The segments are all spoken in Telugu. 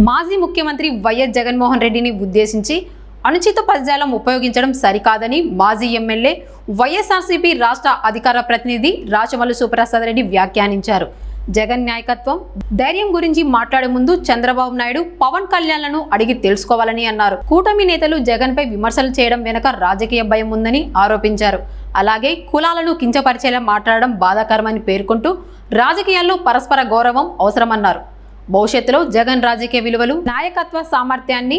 మాజీ ముఖ్యమంత్రి వైఎస్ జగన్మోహన్ రెడ్డిని ఉద్దేశించి అనుచిత పదజాలం ఉపయోగించడం సరికాదని మాజీ ఎమ్మెల్యే వైఎస్ఆర్సీపీ రాష్ట్ర అధికార ప్రతినిధి రాచమల్లు సుప్రసాద్ రెడ్డి వ్యాఖ్యానించారు. జగన్ నాయకత్వం ధైర్యం గురించి మాట్లాడే ముందు చంద్రబాబు నాయుడు పవన్ కళ్యాణ్లను అడిగి తెలుసుకోవాలని అన్నారు. కూటమి నేతలు జగన్ పై విమర్శలు చేయడం వెనుక రాజకీయ భయం ఉందని ఆరోపించారు. అలాగే కులాలను కించపరిచేలా మాట్లాడడం బాధాకరమని పేర్కొంటూ రాజకీయాల్లో పరస్పర గౌరవం అవసరమన్నారు. భవిష్యత్తులో జగన్ రాజకీయ విలువలు నాయకత్వ సామర్థ్యాన్ని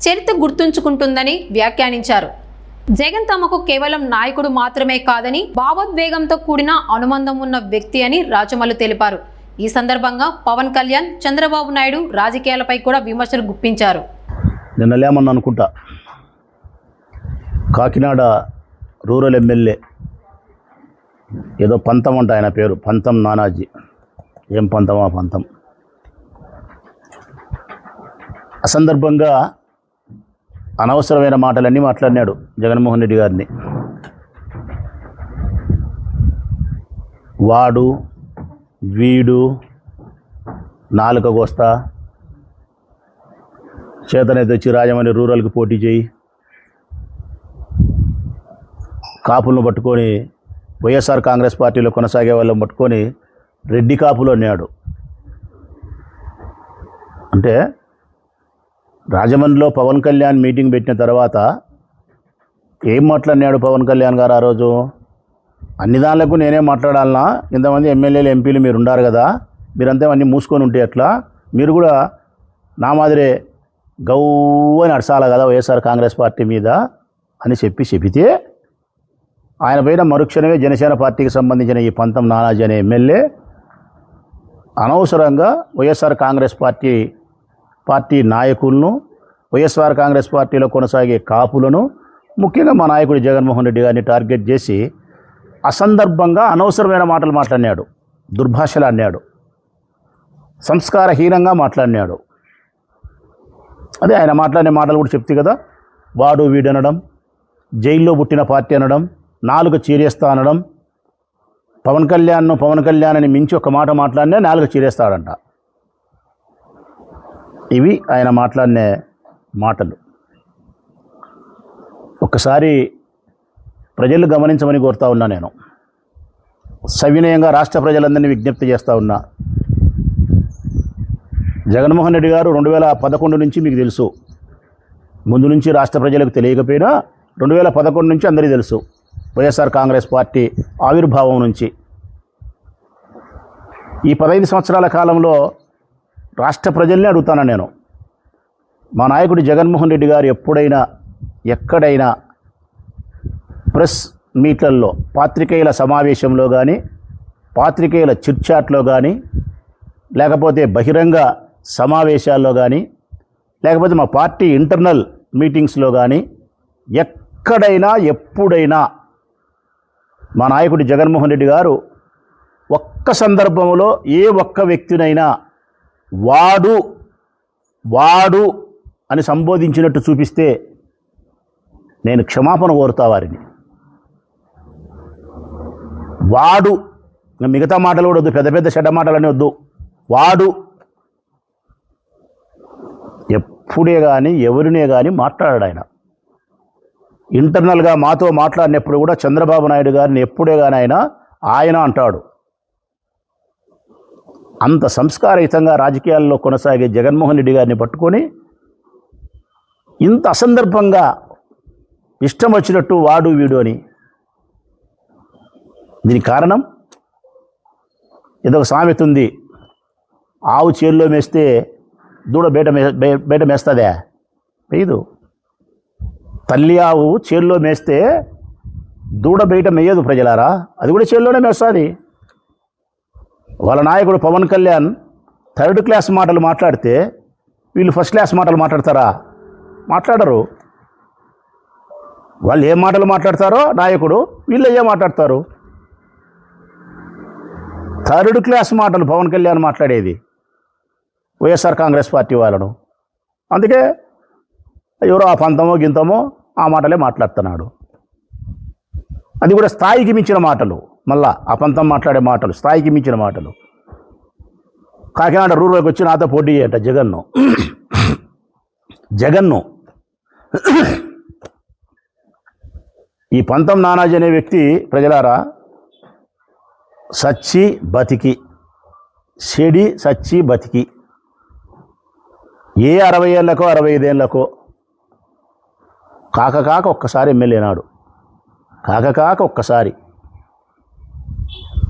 చరిత్ర గుర్తుంచుకుంటుందని వ్యాఖ్యానించారు. జగన్ తమకు కేవలం నాయకుడు మాత్రమే కాదని భావోద్వేగంతో కూడిన అనుబంధం ఉన్న వ్యక్తి అని రాచమల్లు తెలిపారు. ఈ సందర్భంగా పవన్ కళ్యాణ్, చంద్రబాబు నాయుడు రాజకీయాలపై కూడా విమర్శలు గుప్పించారు. నిన్న లేమన్నా అనుకుంటా, కాకినాడ రూరల్ ఎమ్మెల్యే ఏదో పంతం అంట, ఆయన పేరు పంతం నానాజీ. ఏం పంతమా పంతం. అసందర్భంగా అనవసరమైన మాటలన్నీ మాట్లాడినాడు జగన్మోహన్ రెడ్డి గారిని. వాడు వీడు నాలుక కోస్తా, చేతనైతే వచ్చి రాజమండ్రి రూరల్కి పోటీ చేయి, కాపులను పట్టుకొని వైఎస్ఆర్ కాంగ్రెస్ పార్టీలో కొనసాగే వాళ్ళని పట్టుకొని రెడ్డి కాపులు అన్నాడు. అంటే రాజమండ్రిలో పవన్ కళ్యాణ్ మీటింగ్ పెట్టిన తర్వాత ఏం మాట్లాడినాడు పవన్ కళ్యాణ్ గారు ఆ రోజు? అన్ని దానిలకు నేనే మాట్లాడాలన్నా, ఇంతమంది ఎమ్మెల్యేలు ఎంపీలు మీరు ఉండారు కదా, మీరంతా అన్నీ మూసుకొని ఉంటే ఎట్లా, మీరు కూడా నా మాదిరే గౌ అని అడసాల కదా వైఎస్ఆర్ కాంగ్రెస్ పార్టీ మీద అని చెబితే ఆయన పైన మరుక్షణమే జనసేన పార్టీకి సంబంధించిన ఈ పంతం నానాజీ అనే ఎమ్మెల్యే అనవసరంగా వైఎస్ఆర్ కాంగ్రెస్ పార్టీ నాయకులను, వైఎస్ఆర్ కాంగ్రెస్ పార్టీలో కొనసాగే కాపులను, ముఖ్యంగా మా నాయకుడు జగన్మోహన్ రెడ్డి గారిని టార్గెట్ చేసి అసందర్భంగా అనవసరమైన మాటలు మాట్లాడినాడు, దుర్భాషలు అన్నాడు, సంస్కారహీనంగా మాట్లాడినాడు. అదే ఆయన మాట్లాడిన మాటలు కూడా చెప్తే కదా, వాడు వీడనడం, జైల్లో పుట్టిన పార్టీ అనడం, నాలుగు చీరేస్తా అనడం, పవన్ కళ్యాణ్ అని మించి ఒక మాట మాట్లాడినా నాలుగు చీరేస్తాడంట. ఇవి ఆయన మాట్లాడిన మాటలు. ఒక్కసారి ప్రజలు గమనించమని కోరుతా ఉన్నా. నేను సవినయంగా రాష్ట్ర ప్రజలందరినీ విజ్ఞప్తి చేస్తూ ఉన్నా. జగన్మోహన్ రెడ్డి గారు 2011 నుంచి మీకు తెలుసు, ముందు నుంచి రాష్ట్ర ప్రజలకు తెలియకపోయినా 2011 నుంచి అందరికీ తెలుసు, వైఎస్ఆర్ కాంగ్రెస్ పార్టీ ఆవిర్భావం నుంచి ఈ 15 సంవత్సరాల కాలంలో రాష్ట్ర ప్రజల్ని అడుగుతాను నేను. మా నాయకుడు జగన్మోహన్ రెడ్డి గారు ఎప్పుడైనా ఎక్కడైనా ప్రెస్ మీట్లలో, పాత్రికేయుల సమావేశంలో కానీ, పాత్రికేయుల చిట్చాట్లో కానీ, లేకపోతే బహిరంగ సమావేశాల్లో కానీ, లేకపోతే మా పార్టీ ఇంటర్నల్ మీటింగ్స్లో కానీ ఎక్కడైనా ఎప్పుడైనా మా నాయకుడు జగన్మోహన్ రెడ్డి గారు ఒక్క సందర్భంలో ఏ ఒక్క వ్యక్తినైనా వాడు అని సంబోధించినట్టు చూపిస్తే నేను క్షమాపణ కోరుతా వారిని. వాడు, మిగతా మాటలు కూడా వద్దు, పెద్ద పెద్ద చెడ్డ మాటలనే వద్దు. వాడు ఎప్పుడే కానీ ఎవరినే కానీ మాట్లాడాడు ఆయన. ఇంటర్నల్గా మాతో మాట్లాడినప్పుడు కూడా చంద్రబాబు నాయుడు గారిని ఎప్పుడే కానీ ఆయన అంటాడు. అంత సంస్కారయుతంగా రాజకీయాల్లో కొనసాగే జగన్మోహన్ రెడ్డి గారిని పట్టుకొని ఇంత అసందర్భంగా ఇష్టం వచ్చినట్టు వాడు వీడు అని. దీనికి కారణం ఏదో ఒక సామెత ఉంది, ఆవు చేల్లో మేస్తే దూడ బయట మేస్తుందే? వేయదు. తల్లి ఆవు చేల్లో మేస్తే దూడ బయట మేయదు ప్రజలారా, అది కూడా చేల్లోనే మేస్తుంది. వాళ్ళ నాయకుడు పవన్ కళ్యాణ్ థర్డ్ క్లాస్ మాటలు మాట్లాడితే వీళ్ళు ఫస్ట్ క్లాస్ మాటలు మాట్లాడతారా? మాట్లాడరు. వాళ్ళు ఏం మాటలు మాట్లాడతారో నాయకుడు, వీళ్ళు ఏ మాట్లాడతారు? థర్డ్ క్లాస్ మాటలు పవన్ కళ్యాణ్ మాట్లాడేది వైఎస్ఆర్ కాంగ్రెస్ పార్టీ వాళ్ళను. అందుకే ఎవరో ఆ పంతమో గింతమో ఆ మాటలే మాట్లాడుతున్నాడు. అది కూడా స్థాయికి మించిన మాటలు. మళ్ళా ఆ పంతం మాట్లాడే మాటలు స్థాయికి మించిన మాటలు. కాకినాడ రూరల్కి వచ్చి నాతో పోటీ చేయట జగన్ను ఈ పంతం నానాజీ అనే వ్యక్తి ప్రజలారా సచ్చి బతికి చెడి సచ్చి బతికి ఏ 60 ఏళ్ళకో 65 ఏళ్ళకో కాక ఒక్కసారి ఎమ్మెల్యే నాడు కాక ఒక్కసారి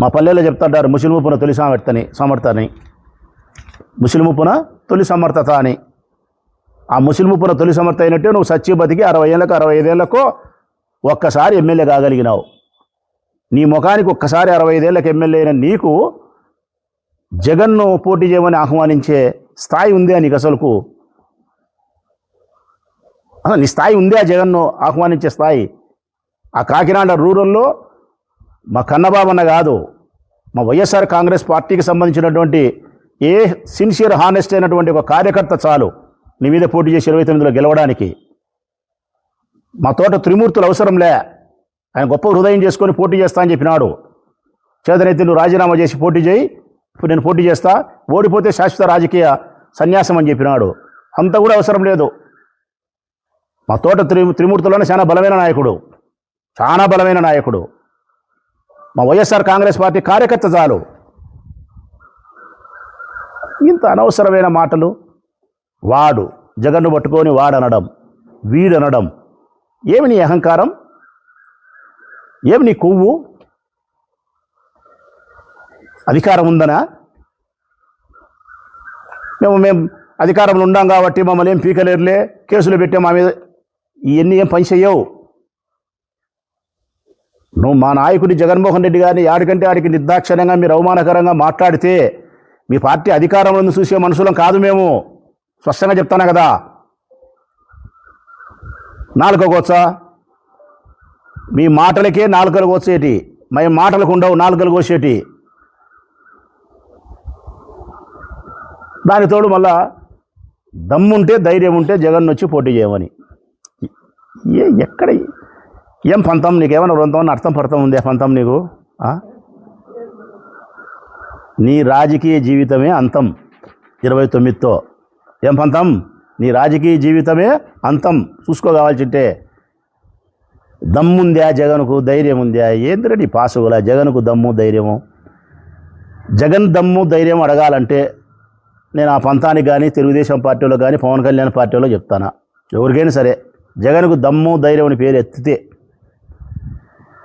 మా పల్లెల్లో చెప్తుంటారు ముసిలిముప్పున తొలి సమర్థని ముసిలిముప్పున తొలి సమర్థత అని. ఆ ముసిలిముప్పున తొలి సమర్థ అయినట్టే నువ్వు సచ్చి బతికి 60 ఏళ్ళకో 65 ఏళ్ళకో ఒక్కసారి ఎమ్మెల్యే కాగలిగినావు. నీ ముఖానికి ఒక్కసారి 65 ఏళ్ళకి ఎమ్మెల్యే అయిన నీకు జగన్ను పోటీ చేయమని ఆహ్వానించే స్థాయి ఉందే నీకు అసలుకు? నీ స్థాయి ఉందే ఆ జగన్ను ఆహ్వానించే స్థాయి? ఆ కాకినాడ రూరల్లో మా కన్నబాబన్న కాదు, మా వైఎస్ఆర్ కాంగ్రెస్ పార్టీకి సంబంధించినటువంటి ఏ సిన్సియర్ హానెస్ట్ అయినటువంటి ఒక కార్యకర్త చాలు నీ మీద పోటీ చేసి 29లో గెలవడానికి. మా తోట త్రిమూర్తులు అవసరంలే, ఆయన గొప్ప హృదయం చేసుకొని పోటీ చేస్తా అని చెప్పినాడు. చేతనైతే నువ్వు రాజీనామా చేసి పోటీ చేయి, ఇప్పుడు నేను పోటీ చేస్తా, ఓడిపోతే శాశ్వత రాజకీయ సన్యాసం అని చెప్పినాడు. అంత కూడా అవసరం లేదు. మా తోట త్రిమూర్తుల్లోనే చాలా బలమైన నాయకుడు మా వైఎస్ఆర్ కాంగ్రెస్ పార్టీ కార్యకర్త చాలు. ఇంత అనవసరమైన మాటలు వాడు జగన్ను పట్టుకొని వాడనడం వీడనడం. ఏమి నీ అహంకారం? ఏమి నీ కొవ్వు? అధికారం ఉందనా? మేము అధికారంలో ఉన్నాం కాబట్టి మమ్మల్ని ఏం పీకలేరులే, కేసులు పెట్టే మా మీద, ఇవన్నీ ఏం పని చెయ్యవు. నువ్వు మా నాయకుడి జగన్మోహన్ రెడ్డి గారిని ఆడికంటే ఆడికి నిర్దాక్షిణ్యంగా మీరు అవమానకరంగా మాట్లాడితే మీ పార్టీ అధికారంలో చూసే మనుషులం కాదు మేము. స్పష్టంగా చెప్తాను కదా. నాలుకలు కోసా? మీ మాటలకే నాలుకలు కోసేటి, మేము మాటలకు ఉండవు నాలుకలు కోసేటి. దానితోడు మళ్ళా దమ్ముంటే ధైర్యం ఉంటే జగన్ వచ్చి పోటీ చేయమని. ఎక్కడ ఏం పంతం? నీకేమైనా వృంతం అర్థం పడతాం ఉంది పంతం నీకు? నీ రాజకీయ జీవితమే అంతం 29తో. ఏం పంతం? నీ రాజకీయ జీవితమే అంతం. చూసుకోవాల్సింటే దమ్ముందా జగన్కు? ధైర్యం ఉందా? ఏంద్ర నీ పాసుగులా జగన్కు దమ్ము ధైర్యము? జగన్ దమ్ము ధైర్యం అడగాలంటే నేను ఆ పంతానికి కానీ తెలుగుదేశం పార్టీలో కానీ పవన్ కళ్యాణ్ పార్టీలో చెప్తానా, ఎవరికైనా సరే జగన్కు దమ్ము ధైర్యం అని పేరు ఎత్తితే,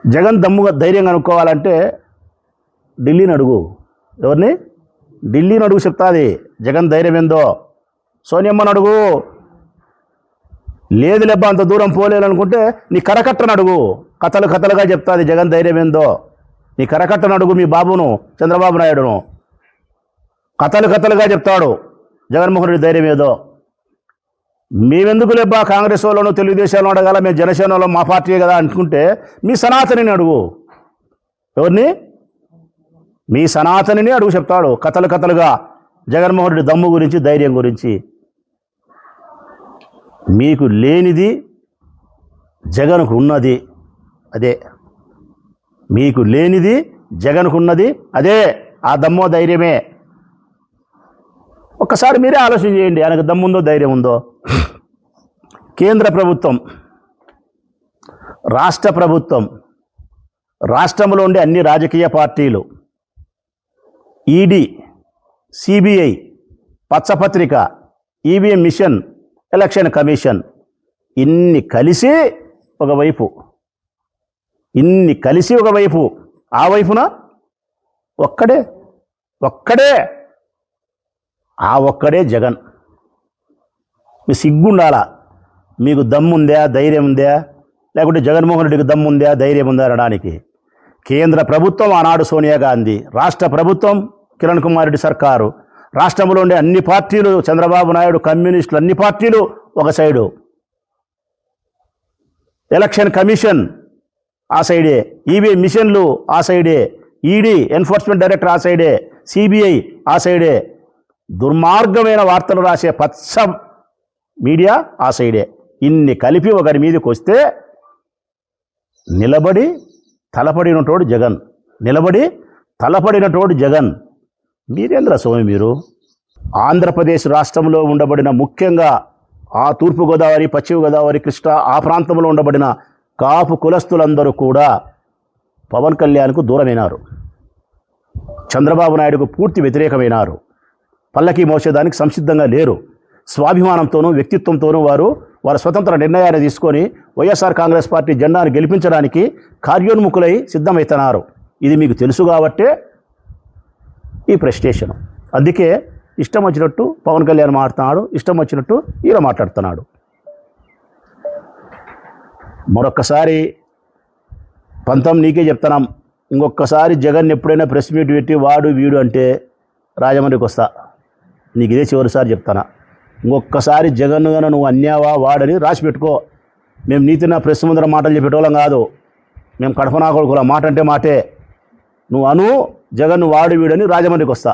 జగన్ దమ్ముగా ధైర్యం కనుక్కోవాలంటే ఢిల్లీని అడుగు. ఎవరిని? ఢిల్లీని అడుగు, చెప్తాది జగన్ ధైర్యం ఏందో. సోనియమ్మని అడుగు. లేదు లేబ్బా అంత దూరం పోలేదనుకుంటే నీ కరకట్టను అడుగు, కథలుగా చెప్తాది జగన్ ధైర్యం ఏందో. నీ కరకట్టను అడుగు, మీ బాబును చంద్రబాబు నాయుడును కథలుగా చెప్తాడు జగన్మోహన్ రెడ్డి ధైర్యం ఏదో. మేమెందుకు లేబ్బా కాంగ్రెస్ వాళ్ళను తెలుగుదేశంలో అడగాల, మేము జనసేనలో మా పార్టీ కదా అనుకుంటే మీ సనాతనిని అడుగు. ఎవరిని? మీ సనాతనిని అడుగు, చెప్తాడు కథలుగా జగన్మోహన్ రెడ్డి దమ్ము గురించి ధైర్యం గురించి. మీకు లేనిది జగన్కు ఉన్నది అదే. మీకు లేనిది జగన్కు ఉన్నది అదే, ఆ దమ్మో ధైర్యమే. ఒక్కసారి మీరే ఆలోచన చేయండి, ఆయనకు దమ్ముందో ధైర్యం ఉందో. కేంద్ర ప్రభుత్వం, రాష్ట్ర ప్రభుత్వం, రాష్ట్రంలో ఉండే అన్ని రాజకీయ పార్టీలు, ఈడీ, సిబిఐ, పచ్చపత్రిక, ఈవీఎం మిషన్, ఎలక్షన్ కమిషన్, ఇన్ని కలిసి ఒకవైపు, ఆ వైపున ఒక్కడే జగన్. మీ సిగ్గుండాలా? మీకు దమ్ముందా ధైర్యం ఉందా? లేకుంటే జగన్మోహన్ రెడ్డికి దమ్ముందా ధైర్యం ఉందా అనడానికి? కేంద్ర ప్రభుత్వం ఆనాడు సోనియా గాంధీ, రాష్ట్ర ప్రభుత్వం కిరణ్ కుమార్ రెడ్డి సర్కారు, రాష్ట్రంలో ఉండే అన్ని పార్టీలు, చంద్రబాబు నాయుడు, కమ్యూనిస్టులు, అన్ని పార్టీలు ఒక సైడు, ఎలక్షన్ కమిషన్ ఆ సైడే, ఈవీఎం మిషన్లు ఆ సైడే, ఈడీ ఎన్ఫోర్స్మెంట్ డైరెక్టర్ ఆ సైడే, సిబిఐ ఆ సైడే, దుర్మార్గమైన వార్తలు రాసే పచ్చ మీడియా ఆ సైడే. ఇన్ని కలిపి ఒకరి మీదకి వస్తే నిలబడి తలపడినటోడు జగన్. మీరేంద్ర స్వామి మీరు? ఆంధ్రప్రదేశ్ రాష్ట్రంలో ఉండబడిన ముఖ్యంగా ఆ తూర్పుగోదావరి, పశ్చిమ గోదావరి, కృష్ణా ఆ ప్రాంతంలో ఉండబడిన కాపు కులస్తులందరూ కూడా పవన్ కళ్యాణ్కు దూరమైనారు. చంద్రబాబు నాయుడుకు పూర్తి వ్యతిరేకమైనారు. పల్లకి మోసేదానికి సంసిద్ధంగా లేరు. స్వాభిమానంతోనూ వ్యక్తిత్వంతోనూ వారు స్వతంత్ర నిర్ణయాన్ని తీసుకొని వైఎస్ఆర్ కాంగ్రెస్ పార్టీ జెండాను గెలిపించడానికి కార్యోన్ముఖులై సిద్ధమవుతున్నారు. ఇది మీకు తెలుసు కాబట్టే ఈ ప్రెస్టేషన్. అందుకే ఇష్టం వచ్చినట్టు పవన్ కళ్యాణ్ మాట్లాడుతున్నాడు, ఇష్టం వచ్చినట్టు ఈయన మాట్లాడుతున్నాడు. మరొక్కసారి పంతం నీకే చెప్తున్నాం, ఇంకొకసారి జగన్ ఎప్పుడైనా ప్రెస్ మీట్ పెట్టి వాడు వీడు అంటే రాజమండ్రికి వస్తా. నీకు ఇదే చివరిసారి చెప్తానా. ఇంకొకసారి జగన్ గాను నువ్వు అన్యావా వాడని రాసి పెట్టుకో. మేము నీతిన ప్రెస్ ముందర మాటలు చెప్పేటోళ్ళం కాదు. మేము కడప నా కొడుకుల మాట అంటే మాటే. నువ్వు జగన్ వాడు వీడని రాజమండ్రికి వస్తా.